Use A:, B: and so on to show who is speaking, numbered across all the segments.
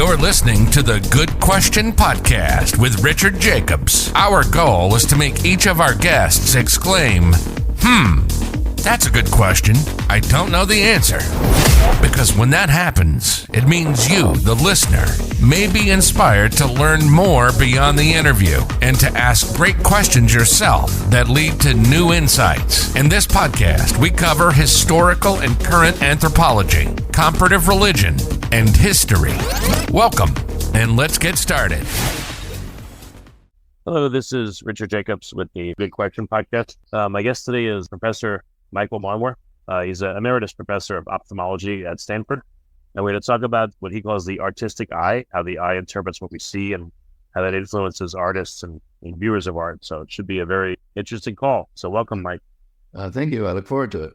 A: You're listening to the Good Question Podcast with Richard Jacobs. Our goal is to make each of our guests exclaim, that's a good question. I don't know the answer. Because when that happens, it means you, the listener, may be inspired to learn more beyond the interview and to ask great questions yourself that lead to new insights. In this podcast, we cover historical and current anthropology, comparative religion, and history. Welcome, and let's get started.
B: Hello, this is Richard Jacobs with the Good Question Podcast. My guest today is Professor Michael Marmor. He's an Emeritus Professor of Ophthalmology at Stanford. And we're going to talk about what he calls the artistic eye, how the eye interprets what we see and how that influences artists and viewers of art. So it should be a very interesting call. So welcome, Mike.
C: Thank you. I look forward to it.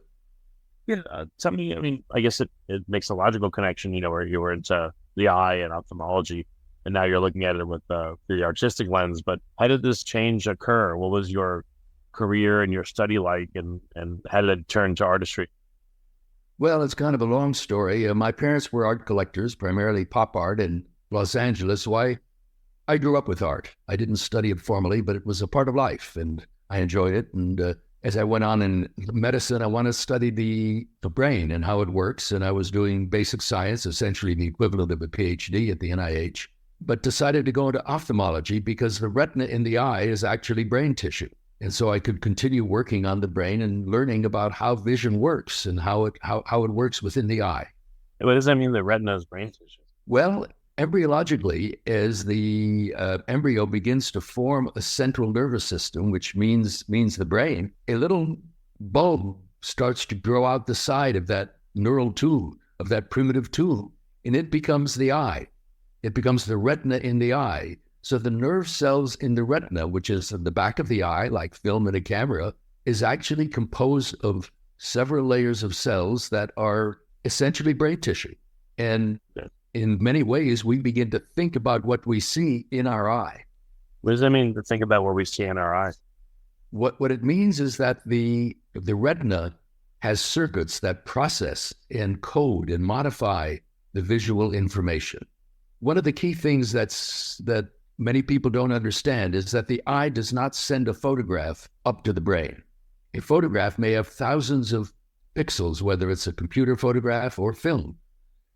B: Yeah, tell me, I guess it makes a logical connection, where you were into the eye and ophthalmology, and now you're looking at it with the artistic lens. But how did this change occur? What was your career and your study like, and how did it turn to artistry?
C: Well, it's kind of a long story. My parents were art collectors, primarily pop art in Los Angeles. So I grew up with art. I didn't study it formally, but it was a part of life, and I enjoyed it. And as I went on in medicine, I wanted to study the brain and how it works. And I was doing basic science, essentially the equivalent of a PhD at the NIH, but decided to go into ophthalmology because the retina in the eye is actually brain tissue. And so I could continue working on the brain and learning about how vision works and how it works within the eye.
B: What does that mean, the retina is brain tissue?
C: Well, embryologically, as the embryo begins to form a central nervous system, which means the brain, a little bulb starts to grow out the side of that neural tube, of that primitive tube, and it becomes the eye. It becomes the retina in the eye. So the nerve cells in the retina, which is in the back of the eye, like film in a camera, is actually composed of several layers of cells that are essentially brain tissue. And in many ways, we begin to think about what we see in our eye.
B: What does that mean, to think about what we see in our eyes?
C: What it means is that the retina has circuits that process and code and modify the visual information. One of the key things that many people don't understand is that the eye does not send a photograph up to the brain. A photograph may have thousands of pixels, whether it's a computer photograph or film,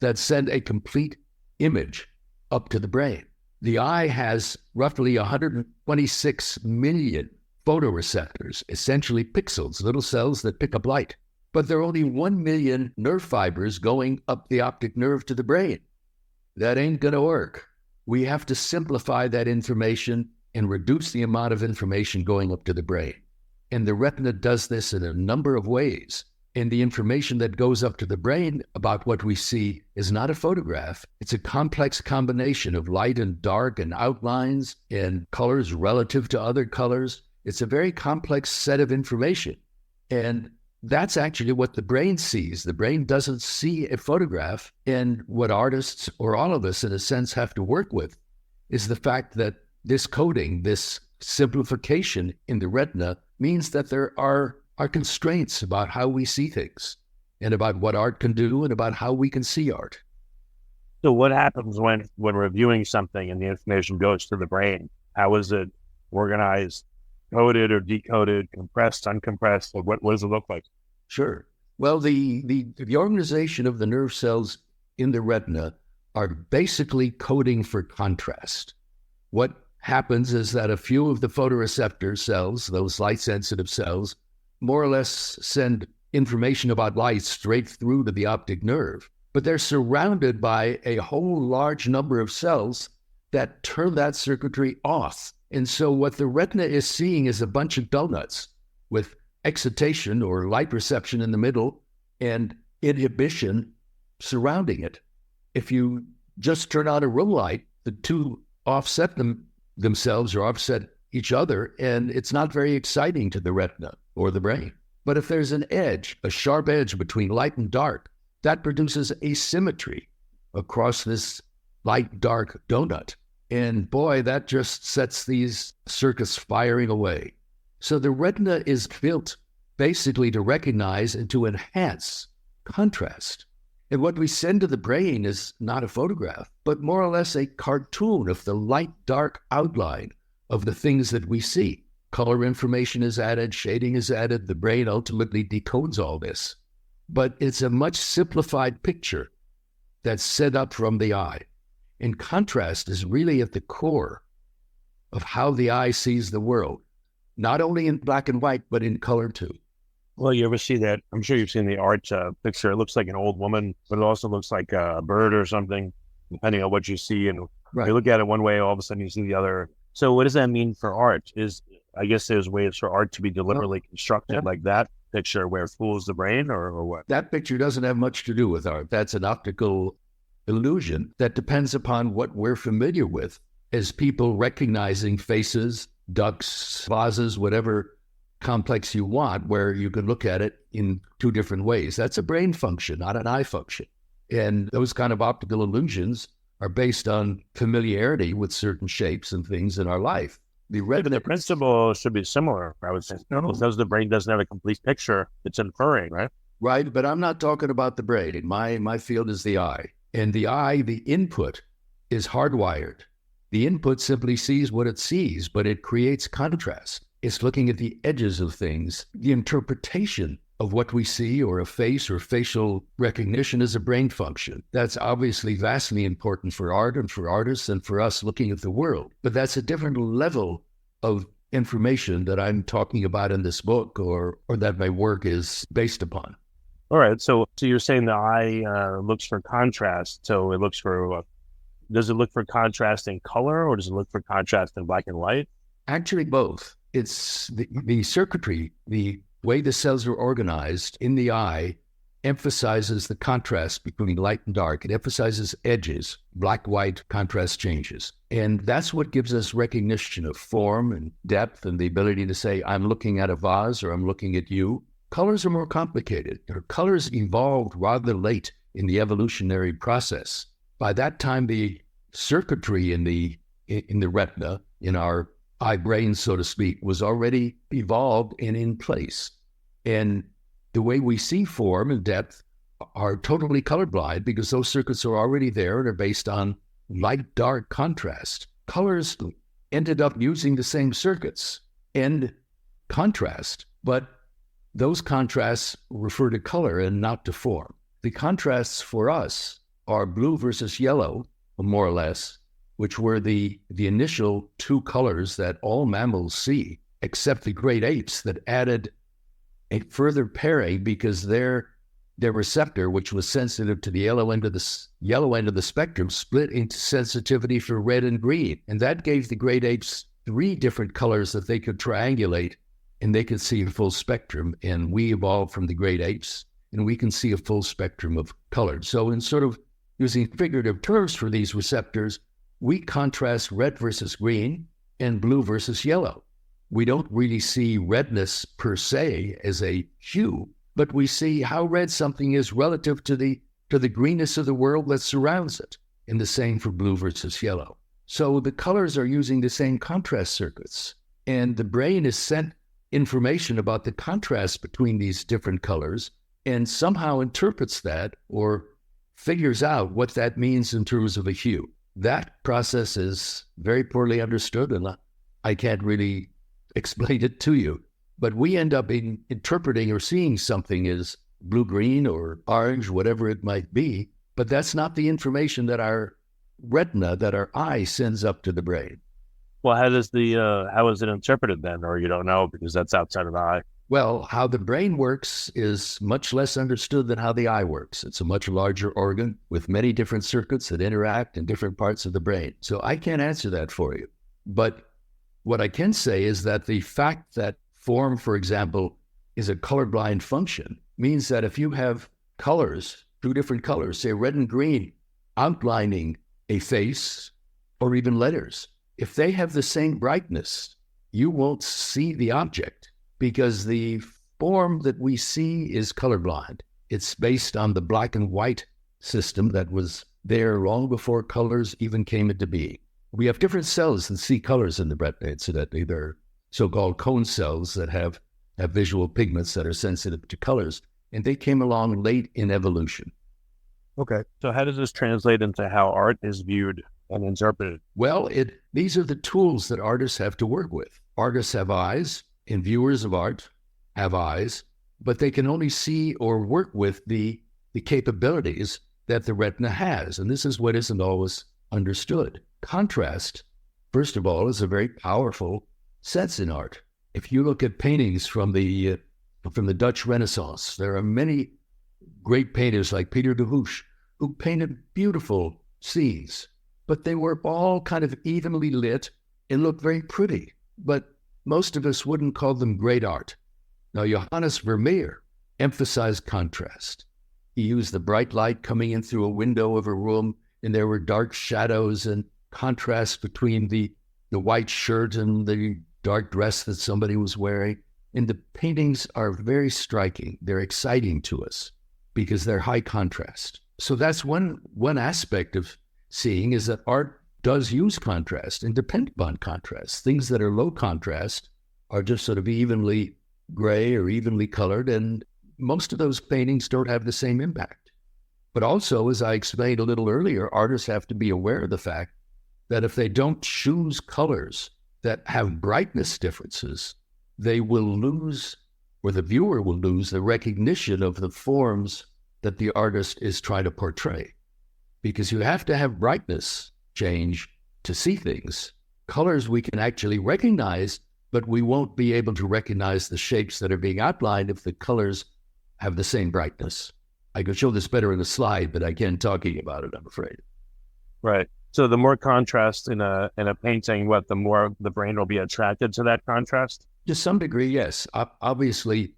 C: that send a complete image up to the brain. The eye has roughly 126 million photoreceptors, essentially pixels, little cells that pick up light. But there are only 1 million nerve fibers going up the optic nerve to the brain. That ain't going to work. We have to simplify that information and reduce the amount of information going up to the brain. And the retina does this in a number of ways. And the information that goes up to the brain about what we see is not a photograph. It's a complex combination of light and dark and outlines and colors relative to other colors. It's a very complex set of information. And that's actually what the brain sees. The brain doesn't see a photograph. And what artists, or all of us in a sense, have to work with is the fact that this coding, this simplification in the retina means that there are constraints about how we see things and about what art can do and about how we can see art.
B: So what happens when we're viewing something and the information goes to the brain? How is it organized? Coded or decoded, compressed, uncompressed? What does it look like?
C: Sure. Well, the organization of the nerve cells in the retina are basically coding for contrast. What happens is that a few of the photoreceptor cells, those light-sensitive cells, more or less send information about light straight through to the optic nerve, but they're surrounded by a whole large number of cells that turn that circuitry off. And so what the retina is seeing is a bunch of donuts with excitation or light reception in the middle and inhibition surrounding it. If you just turn on a room light, the two offset themselves or offset each other, and it's not very exciting to the retina or the brain. But if there's an edge, a sharp edge between light and dark, that produces asymmetry across this light-dark donut. And boy, that just sets these circuits firing away. So the retina is built basically to recognize and to enhance contrast. And what we send to the brain is not a photograph, but more or less a cartoon of the light, dark outline of the things that we see. Color information is added, shading is added, the brain ultimately decodes all this. But it's a much simplified picture that's set up from the eye. And contrast is really at the core of how the eye sees the world, not only in black and white, but in color too.
B: Well, you ever see that? I'm sure you've seen the art picture. It looks like an old woman, but it also looks like a bird or something, depending on what you see. And
C: Right.
B: you look at it one way, all of a sudden you see the other. So what does that mean for art? I guess there's ways for art to be deliberately constructed like that picture where it fools the brain or what?
C: That picture doesn't have much to do with art. That's an optical illusion that depends upon what we're familiar with as people recognizing faces, ducks, vases, whatever complex you want, where you can look at it in two different ways. That's a brain function, not an eye function. And those kind of optical illusions are based on familiarity with certain shapes and things in our life.
B: The principle should be similar, I would say. No. Because the brain doesn't have a complete picture, it's inferring, right?
C: Right, but I'm not talking about the brain. My field is the eye. And the eye, the input is hardwired. The input simply sees what it sees, but it creates contrast. It's looking at the edges of things. The interpretation of what we see, or a face or facial recognition, is a brain function. That's obviously vastly important for art and for artists and for us looking at the world. But that's a different level of information that I'm talking about in this book or that my work is based upon.
B: All right. So you're saying the eye looks for contrast. So it looks for, does it look for contrast in color or does it look for contrast in black and white?
C: Actually, both. It's the circuitry, the way the cells are organized in the eye emphasizes the contrast between light and dark. It emphasizes edges, black-white contrast changes. And that's what gives us recognition of form and depth and the ability to say, I'm looking at a vase or I'm looking at you. Colors are more complicated. Colors evolved rather late in the evolutionary process. By that time, the circuitry in the retina, in our eye brain, so to speak, was already evolved and in place. And the way we see form and depth are totally colorblind because those circuits are already there and are based on light-dark contrast. Colors ended up using the same circuits and contrast, but those contrasts refer to color and not to form. The contrasts for us are blue versus yellow, more or less, which were the initial two colors that all mammals see, except the great apes that added a further pairing because their receptor, which was sensitive to the yellow end of the spectrum, split into sensitivity for red and green. And that gave the great apes three different colors that they could triangulate, and they could see a full spectrum. And we evolved from the great apes, and we can see a full spectrum of colors. So in sort of using figurative terms for these receptors, we contrast red versus green and blue versus yellow. We don't really see redness per se as a hue, but we see how red something is relative to the greenness of the world that surrounds it, and the same for blue versus yellow. So the colors are using the same contrast circuits, and the brain is sent information about the contrast between these different colors and somehow interprets that or figures out what that means in terms of a hue. That process is very poorly understood, and I can't really explain it to you. But we end up interpreting or seeing something as blue-green or orange, whatever it might be, but that's not the information that our retina, that our eye sends up to the brain.
B: Well, how is it interpreted then? Or you don't know because that's outside of the eye?
C: Well, how the brain works is much less understood than how the eye works. It's a much larger organ with many different circuits that interact in different parts of the brain. So I can't answer that for you. But what I can say is that the fact that form, for example, is a colorblind function means that if you have colors, two different colors, say red and green, outlining a face or even letters, if they have the same brightness, you won't see the object, because the form that we see is colorblind. It's based on the black and white system that was there long before colors even came into being. We have different cells that see colors in the retina, incidentally. They're so-called cone cells that have visual pigments that are sensitive to colors, and they came along late in evolution.
B: Okay. So how does this translate into how art is viewed and interpreted?
C: Well, these are the tools that artists have to work with. Artists have eyes, and viewers of art have eyes, but they can only see or work with the capabilities that the retina has. And this is what isn't always understood. Contrast, first of all, is a very powerful sense in art. If you look at paintings from the Dutch Renaissance, there are many great painters like Peter de Hooch who painted beautiful scenes, but they were all kind of evenly lit and looked very pretty. But most of us wouldn't call them great art. Now, Johannes Vermeer emphasized contrast. He used the bright light coming in through a window of a room, and there were dark shadows and contrast between the white shirt and the dark dress that somebody was wearing. And the paintings are very striking. They're exciting to us because they're high contrast. So that's one aspect of seeing, is that art does use contrast and depend upon contrast. Things that are low contrast are just sort of evenly gray or evenly colored, and most of those paintings don't have the same impact. But also, as I explained a little earlier, artists have to be aware of the fact that if they don't choose colors that have brightness differences, they will lose, or the viewer will lose, the recognition of the forms that the artist is trying to portray. Because you have to have brightness change to see things. Colors we can actually recognize, but we won't be able to recognize the shapes that are being outlined if the colors have the same brightness. I could show this better in a slide, but I can't talking about it, I'm afraid.
B: Right. So the more contrast in a painting, the more the brain will be attracted to that contrast?
C: To some degree, yes. Obviously,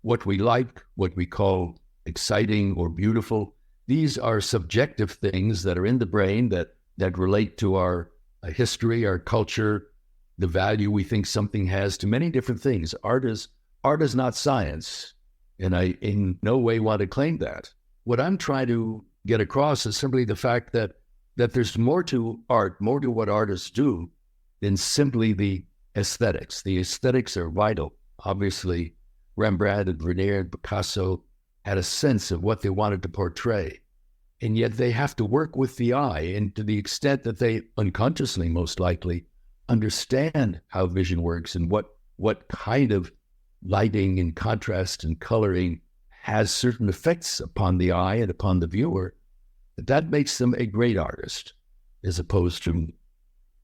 C: what we like, what we call exciting or beautiful, these are subjective things that are in the brain that relate to our history, our culture, the value we think something has to many different things. Art is not science, and I in no way want to claim that. What I'm trying to get across is simply the fact that there's more to art, more to what artists do than simply the aesthetics. The aesthetics are vital. Obviously, Rembrandt and Vermeer and Picasso had a sense of what they wanted to portray. And yet they have to work with the eye, and to the extent that they unconsciously, most likely, understand how vision works and what kind of lighting and contrast and coloring has certain effects upon the eye and upon the viewer, that makes them a great artist, as opposed to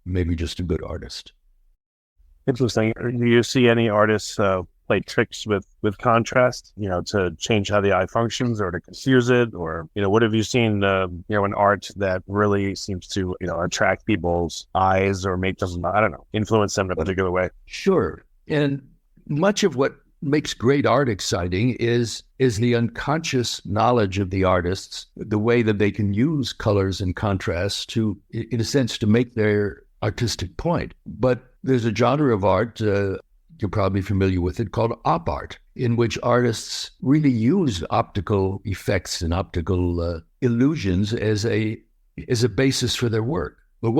C: maybe just a good artist.
B: Interesting. Do you see any artists play tricks with contrast, to change how the eye functions or to confuse it? Or, what have you seen, in art that really seems to, attract people's eyes or make them, influence them in a particular way?
C: Sure. And much of what makes great art exciting is the unconscious knowledge of the artists, the way that they can use colors and contrast to, in a sense, to make their artistic point. But there's a genre of art, you're probably familiar with it, called op art, in which artists really use optical effects and optical illusions as a basis for their work. But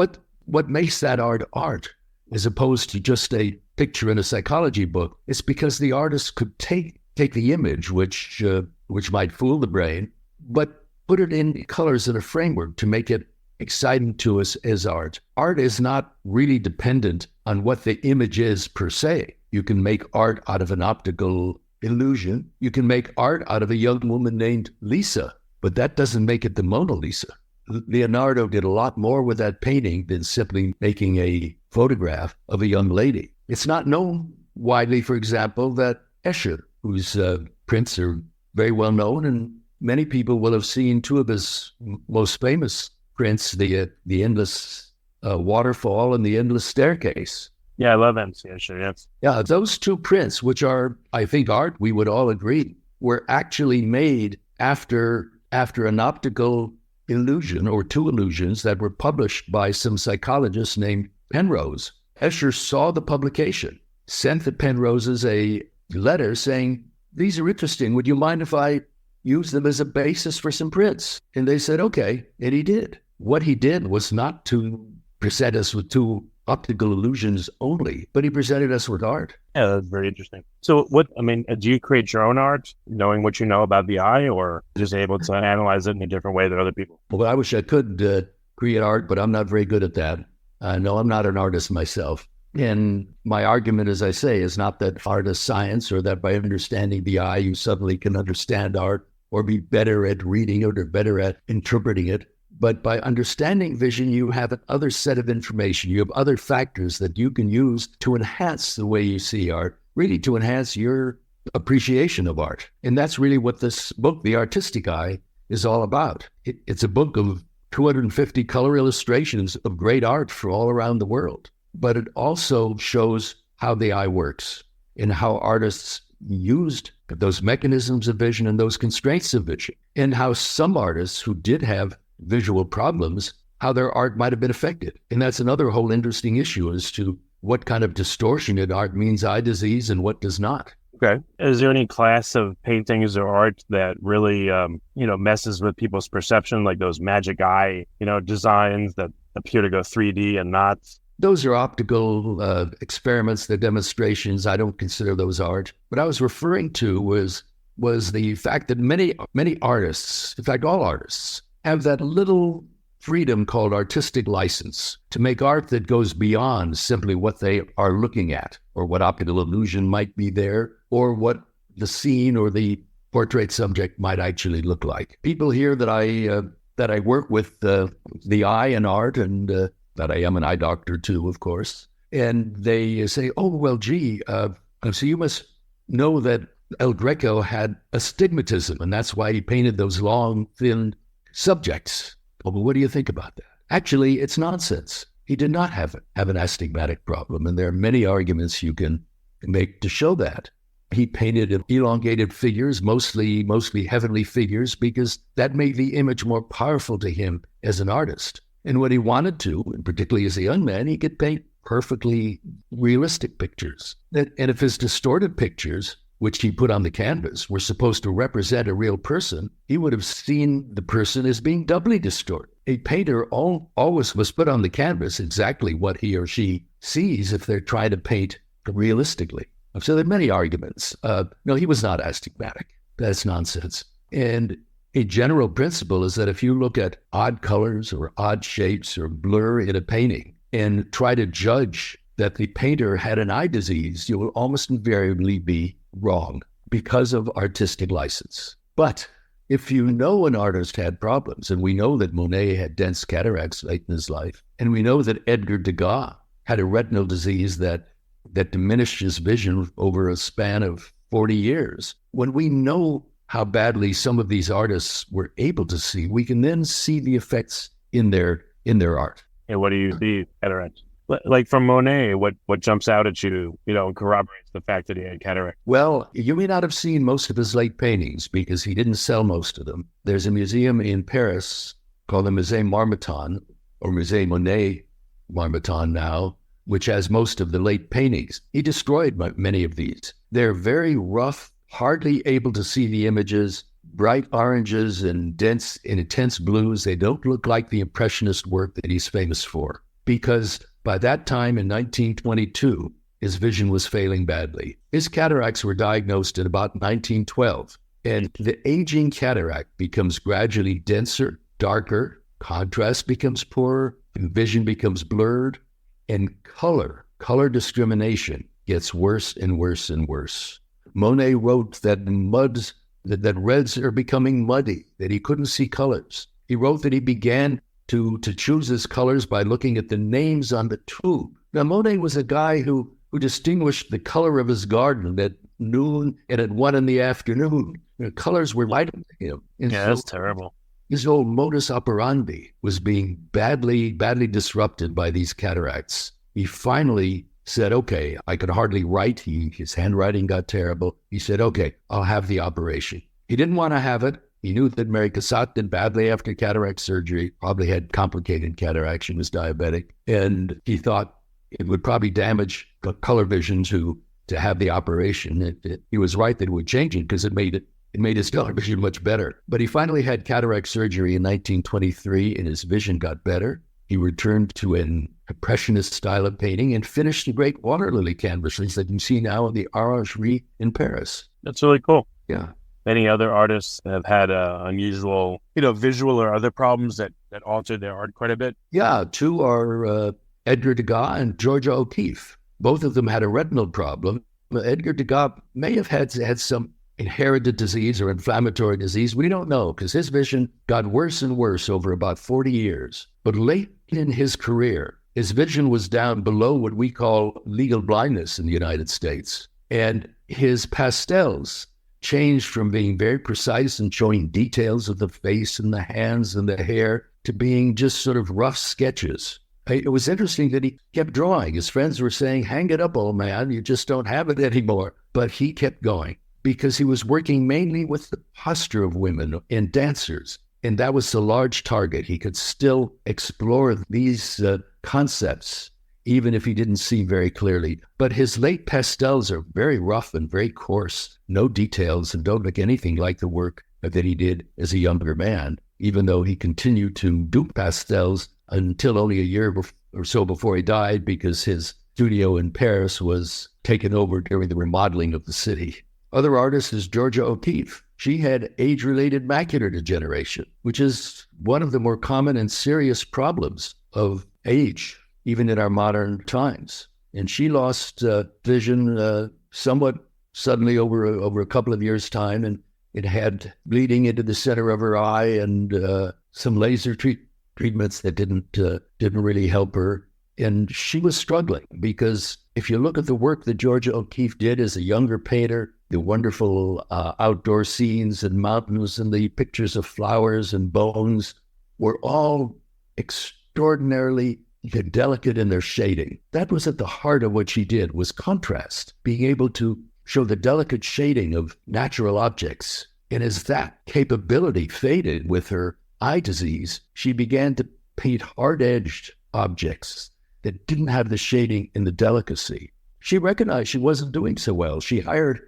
C: what makes that art, as opposed to just a picture in a psychology book, is because the artist could take the image, which might fool the brain, but put it in colors in a framework to make it exciting to us as art. Art is not really dependent on what the image is per se. You can make art out of an optical illusion. You can make art out of a young woman named Lisa, but that doesn't make it the Mona Lisa. Leonardo did a lot more with that painting than simply making a photograph of a young lady. It's not known widely, for example, that Escher, whose prints are very well known, and many people will have seen two of his most famous prints, the Endless Waterfall and the Endless Staircase.
B: Yeah, I love MC Escher, yes.
C: Yeah, those two prints, which are, I think, art, we would all agree, were actually made after an optical illusion or two illusions that were published by some psychologist named Penrose. Escher saw the publication, sent the Penroses a letter saying, "These are interesting. Would you mind if I use them as a basis for some prints?" And they said, okay, and he did. What he did was not to present us with two optical illusions only, but he presented us with art.
B: Yeah, that's very interesting. So do you create your own art knowing what you know about the eye, or just able to analyze it in a different way than other people?
C: Well, I wish I could create art, but I'm not very good at that. No, I'm not an artist myself. And my argument, as I say, is not that art is science or that by understanding the eye, you suddenly can understand art or be better at reading it or better at interpreting it. But by understanding vision, you have another set of information. You have other factors that you can use to enhance the way you see art, really to enhance your appreciation of art. And that's really what this book, The Artistic Eye, is all about. It's a book of 250 color illustrations of great art from all around the world. But it also shows how the eye works and how artists used those mechanisms of vision and those constraints of vision, and how some artists who did have visual problems, how their art might have been affected. And that's another whole interesting issue as to what kind of distortion in art means eye disease and what does not.
B: Okay. Is there any class of paintings or art that really, messes with people's perception, like those magic eye, designs that appear to go 3D and not?
C: Those are optical experiments, they're demonstrations. I don't consider those art. What I was referring to was the fact that many artists, in fact, all artists, have that little freedom called artistic license to make art that goes beyond simply what they are looking at or what optical illusion might be there or what the scene or the portrait subject might actually look like. People here that I work with the eye and art, and that I am an eye doctor too, of course, and they say, oh, well, gee, so you must know that El Greco had astigmatism, and that's why he painted those long, thin subjects. Well, what do you think about that? Actually, it's nonsense. He did not have an astigmatic problem, and there are many arguments you can make to show that. He painted elongated figures, mostly heavenly figures, because that made the image more powerful to him as an artist. And when he wanted to, and particularly as a young man, he could paint perfectly realistic pictures. And if his distorted pictures, which he put on the canvas, were supposed to represent a real person, he would have seen the person as being doubly distorted. A painter always must put on the canvas exactly what he or she sees if they're trying to paint realistically. So there are many arguments. No, he was not astigmatic. That's nonsense. And a general principle is that if you look at odd colors or odd shapes or blur in a painting and try to judge that the painter had an eye disease, you will almost invariably be wrong because of artistic license. But if you know an artist had problems, and we know that Monet had dense cataracts late in his life, and we know that Edgar Degas had a retinal disease that diminished his vision over a span of 40 years, when we know how badly some of these artists were able to see, we can then see the effects in their art.
B: And what do you see, cataracts? Like from Monet, what jumps out at you, and corroborates the fact that he had cataract?
C: Well, you may not have seen most of his late paintings because he didn't sell most of them. There's a museum in Paris called the Musée Marmottan, or Musée Monet Marmottan now, which has most of the late paintings. He destroyed many of these. They're very rough, hardly able to see the images, bright oranges and dense and intense blues. They don't look like the Impressionist work that he's famous for, because by that time in 1922, his vision was failing badly. His cataracts were diagnosed in about 1912, and the aging cataract becomes gradually denser, darker, contrast becomes poorer, and vision becomes blurred, and color discrimination gets worse and worse and worse. Monet wrote that that reds are becoming muddy, that he couldn't see colors. He wrote that he began to choose his colors by looking at the names on the tube. Now, Monet was a guy who distinguished the color of his garden at noon and at 1 p.m. Colors were light to him. And
B: yeah, that's terrible.
C: His whole modus operandi was being badly disrupted by these cataracts. He finally said, okay, I could hardly write. His handwriting got terrible. He said, okay, I'll have the operation. He didn't want to have it. He knew that Mary Cassatt did badly after cataract surgery, probably had complicated cataract. She was diabetic. And he thought it would probably damage color vision to have the operation. He was right that it would change it because it made his color vision much better. But he finally had cataract surgery in 1923 and his vision got better. He returned to an impressionist style of painting, and finished the great water lily canvases that you see now in the Orangerie in Paris.
B: That's really cool.
C: Yeah.
B: Many other artists have had unusual, visual or other problems that altered their art quite a bit.
C: Yeah, two are Edgar Degas and Georgia O'Keeffe. Both of them had a retinal problem. Edgar Degas may have had some inherited disease or inflammatory disease. We don't know, because his vision got worse and worse over about 40 years. But late in his career, his vision was down below what we call legal blindness in the United States. And his pastels changed from being very precise and showing details of the face and the hands and the hair to being just sort of rough sketches. It was interesting that he kept drawing. His friends were saying, hang it up, old man, you just don't have it anymore. But he kept going because he was working mainly with the posture of women and dancers. And that was the large target. He could still explore these concepts, even if he didn't see very clearly. But his late pastels are very rough and very coarse, no details, and don't look anything like the work that he did as a younger man, even though he continued to do pastels until only a year or so before he died, because his studio in Paris was taken over during the remodeling of the city. Other artist is Georgia O'Keeffe. She had age-related macular degeneration, which is one of the more common and serious problems of age, even in our modern times. And she lost vision somewhat suddenly over a couple of years' time, and it had bleeding into the center of her eye and some laser treatments that didn't really help her. And she was struggling, because if you look at the work that Georgia O'Keeffe did as a younger painter, the wonderful outdoor scenes and mountains and the pictures of flowers and bones were all extraordinarily delicate in their shading. That was at the heart of what she did, was contrast, being able to show the delicate shading of natural objects. And as that capability faded with her eye disease, she began to paint hard-edged objects that didn't have the shading and the delicacy. She recognized she wasn't doing so well. She hired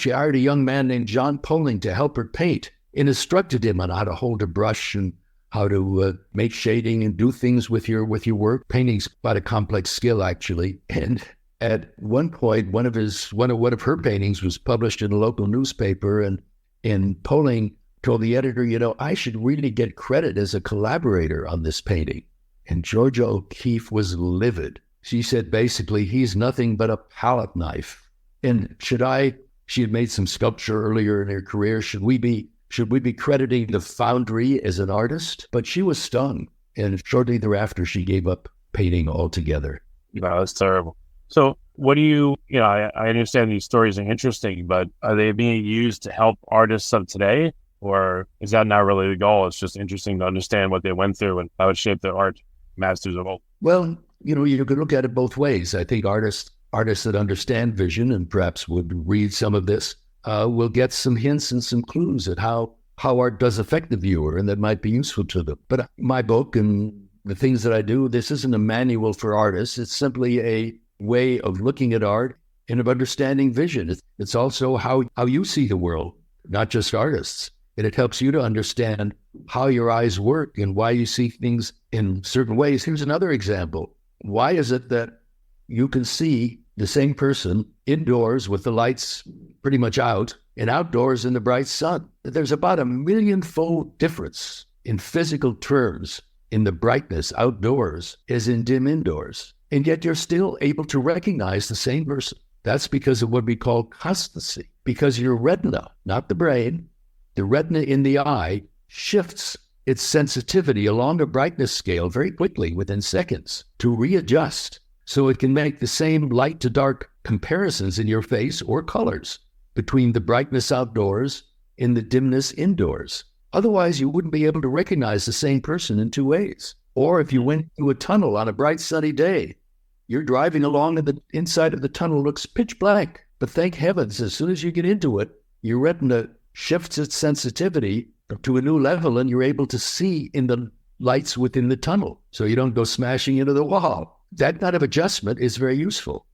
C: a young man named John Poling to help her paint and instructed him on how to hold a brush and how to make shading and do things with your work. Painting's quite a complex skill, actually. And at one point, one of her paintings was published in a local newspaper, and Poling told the editor, I should really get credit as a collaborator on this painting. And Georgia O'Keeffe was livid. She said, basically, he's nothing but a palette knife. And she had made some sculpture earlier in her career. Should we be crediting the foundry as an artist? But she was stung. And shortly thereafter, she gave up painting altogether.
B: No, that's terrible. So what do you I understand these stories are interesting, but are they being used to help artists of today? Or is that not really the goal? It's just interesting to understand what they went through and how it shaped their art, masters of old.
C: Well, you could look at it both ways. I think artists that understand vision and perhaps would read some of this will get some hints and some clues at how art does affect the viewer, and that might be useful to them. But my book and the things that I do, this isn't a manual for artists. It's simply a way of looking at art and of understanding vision. It's also how you see the world, not just artists. And it helps you to understand how your eyes work and why you see things in certain ways. Here's another example. Why is it that you can see the same person indoors with the lights pretty much out and outdoors in the bright sun? There's about 1 million-fold difference in physical terms in the brightness outdoors as in dim indoors. And yet you're still able to recognize the same person. That's because of what we call constancy, because your retina, not the brain, the retina in the eye shifts its sensitivity along a brightness scale very quickly within seconds to readjust so it can make the same light to dark comparisons in your face or colors between the brightness outdoors and the dimness indoors. Otherwise, you wouldn't be able to recognize the same person in two ways. Or if you went through a tunnel on a bright sunny day, you're driving along and the inside of the tunnel looks pitch black. But thank heavens, as soon as you get into it, your retina shifts its sensitivity to a new level and you're able to see in the lights within the tunnel so you don't go smashing into the wall. That kind of adjustment is very useful.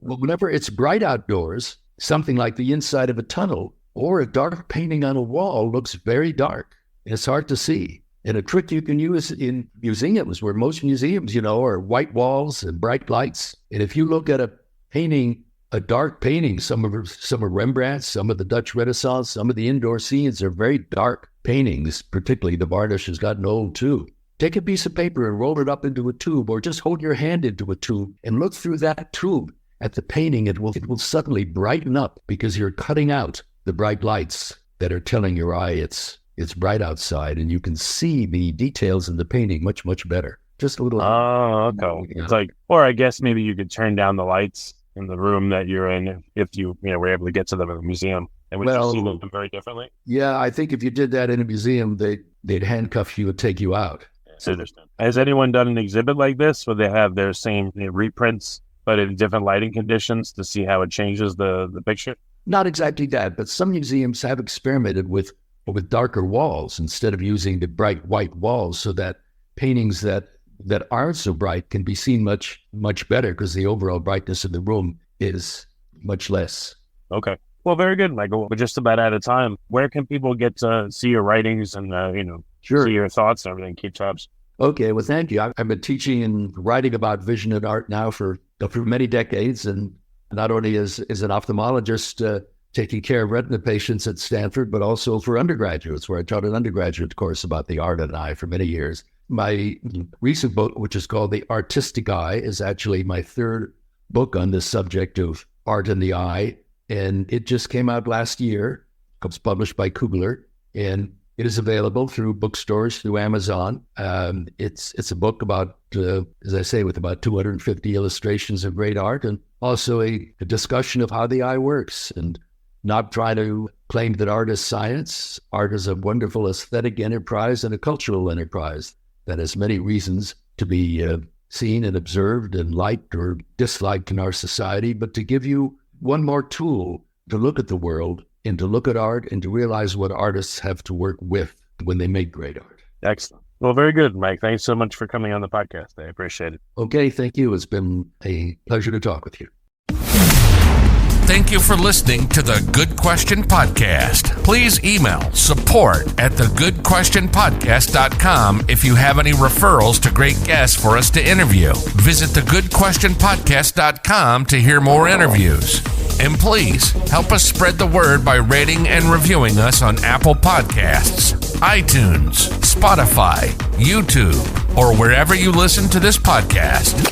C: But whenever it's bright outdoors, something like the inside of a tunnel or a dark painting on a wall looks very dark and it's hard to see. And a trick you can use in museums, where most museums, are white walls and bright lights. And if you look at a painting, a dark painting, some of Rembrandt's, some of the Dutch Renaissance, some of the indoor scenes are very dark paintings, particularly the varnish has gotten old too. Take a piece of paper and roll it up into a tube, or just hold your hand into a tube and look through that tube at the painting. It will suddenly brighten up because you're cutting out the bright lights that are telling your eye it's bright outside, and you can see the details in the painting much, much better. Just a little.
B: Oh, okay. It's like, or I guess maybe you could turn down the lights in the room that you're in if you were able to get to them in the museum. And would you see them very differently?
C: Yeah, I think if you did that in a museum, they'd handcuff you and take you out.
B: I understand. Has anyone done an exhibit like this where they have their same reprints, but in different lighting conditions to see how it changes the picture?
C: Not exactly that, but some museums have experimented with darker walls instead of using the bright white walls, so that paintings that aren't so bright can be seen much, much better because the overall brightness of the room is much less.
B: Okay. Well, very good, Michael. We're just about out of time. Where can people get to see your writings and,
C: Sure.
B: see your thoughts and everything? Keep tabs.
C: Okay. Well, thank you. I've been teaching and writing about vision and art now for many decades, and not only as an ophthalmologist, taking care of retina patients at Stanford, but also for undergraduates, where I taught an undergraduate course about the art of an eye for many years. My recent book, which is called The Artistic Eye, is actually my third book on this subject of art in the eye. And it just came out last year. It was published by Kugler, and it is available through bookstores, through Amazon. It's a book about, as I say, with about 250 illustrations of great art, and also a discussion of how the eye works, and not try to claim that art is science. Art is a wonderful aesthetic enterprise and a cultural enterprise that has many reasons to be seen and observed and liked or disliked in our society, but to give you one more tool to look at the world and to look at art and to realize what artists have to work with when they make great art.
B: Excellent. Well, very good, Mike. Thanks so much for coming on the podcast. I appreciate it.
C: Okay, thank you. It's been a pleasure to talk with you.
A: Thank you for listening to the Good Question Podcast. Please email support@thegoodquestionpodcast.com if you have any referrals to great guests for us to interview. Visit thegoodquestionpodcast.com to hear more interviews. And please help us spread the word by rating and reviewing us on Apple Podcasts, iTunes, Spotify, YouTube, or wherever you listen to this podcast.